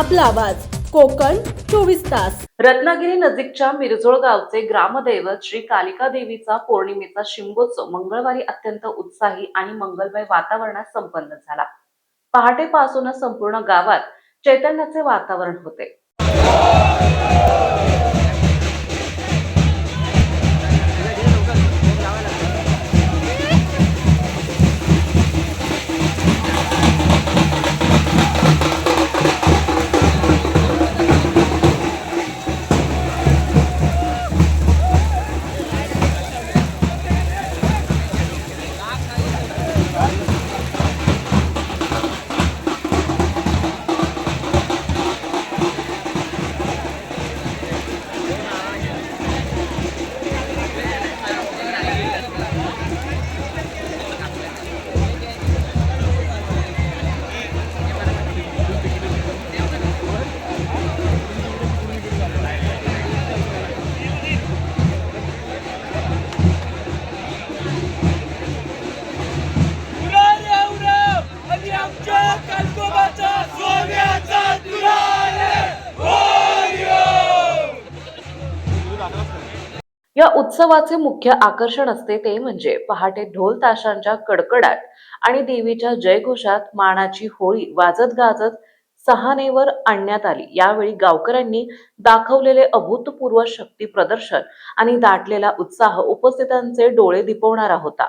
आपला आवाज कोकण 24 तास। रत्नागिरी नजीकच्या मिरजोळ गावचे ग्रामदैवत श्री कालिका देवीचा पौर्णिमेचा शिमगोत्सव मंगळवारी अत्यंत उत्साही आणि मंगलमय वातावरणात संपन्न झाला। पहाटेपासूनच संपूर्ण गावात चैतन्याचे वातावरण होते। या उत्सवाचे मुख्य आकर्षण असते ते म्हणजे पहाटे ढोल ताशांच्या कडकडाट आणि देवीच्या जयघोषात मानाची होळी वाजत गाजत सहानेवर आणण्यात आली। यावेळी गावकऱ्यांनी दाखवलेले अभूतपूर्व शक्ती प्रदर्शन आणि दाटलेला उत्साह उपस्थितांचे डोळे दिपवणारा होता।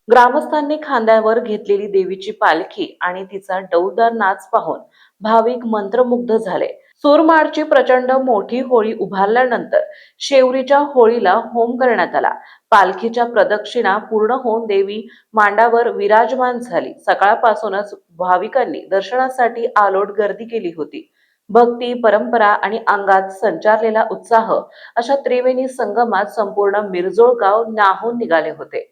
ग्रामस्थांनी खांद्यावर घेतलेली देवीची पालखी आणि तिचा डौलदार नाच पाहून भाविक मंत्रमुग्ध झाले। सूरमाडची प्रचंड मोठी होळी उभारल्यानंतर शेवरीच्या होळीला होम करण्यात आला। पालखीच्या प्रदक्षिणा पूर्ण होऊन देवी मांडावर विराजमान झाली। सकाळपासूनच भाविकांनी दर्शनासाठी आलोट गर्दी केली होती। भक्ती, परंपरा आणि अंगात संचारलेला उत्साह अशा त्रिवेणी संगमात संपूर्ण मिरजोळ गाव न्हाऊन निघाले होते।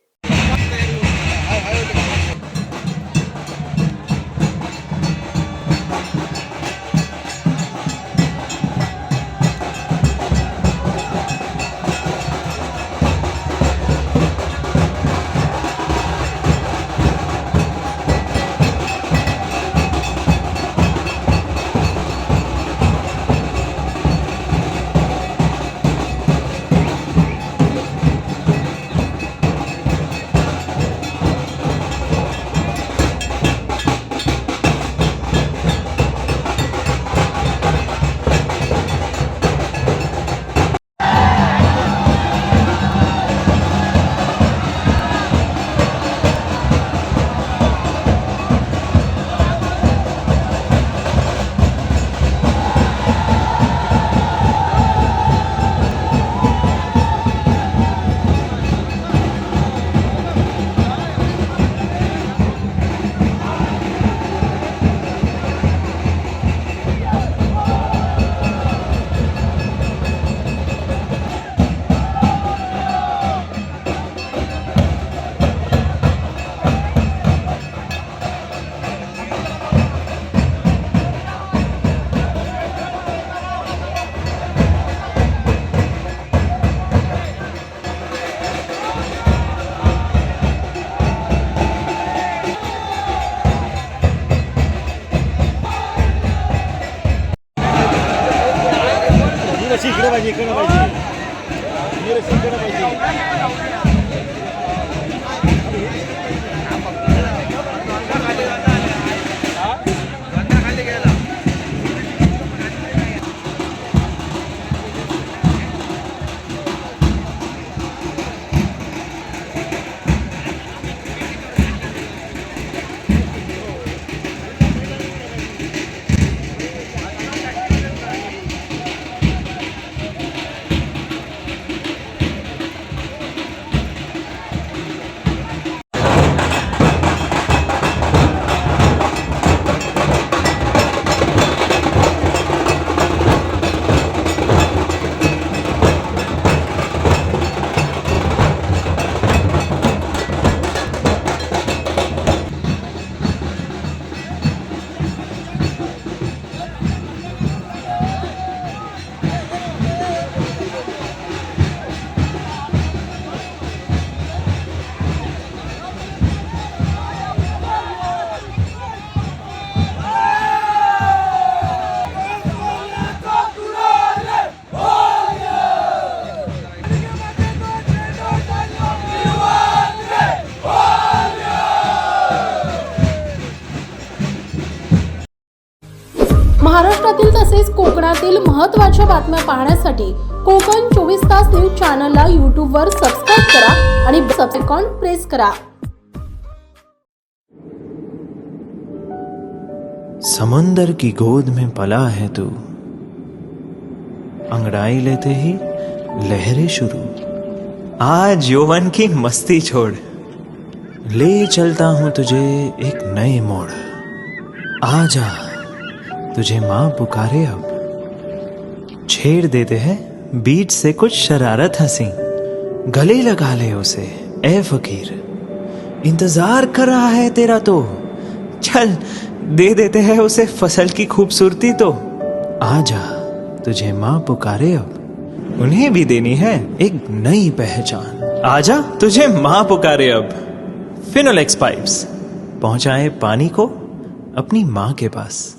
इकडे पाहिजे तसेच कोकणातील महत्त्वाच्या बातम्या पाहण्यासाठी कोकण 24 तास न्यूज चॅनलला यूट्यूबवर सबस्क्राईब करा आणि बेल आयकॉन प्रेस करा. समंदर की गोद में पला है तू, अंगड़ाई लेते ही लहरें शुरू. आज यौवन की मस्ती छोड़, ले चलता हूं तुझे एक नए मोड़. आजा, तुझे माँ पुकारे अब. छेड़ देते हैं बीच से कुछ शरारत हंसी. गले लगा ले उसे ए फकीर, इंतजार कर रहा है तेरा तो. चल दे देते हैं उसे फसल की खूबसूरती तो. आजा, तुझे माँ पुकारे अब. उन्हें भी देनी है एक नई पहचान. आजा, तुझे माँ पुकारे अब. फिनोलेक्स पाइप्स पहुंचाए पानी को अपनी माँ के पास.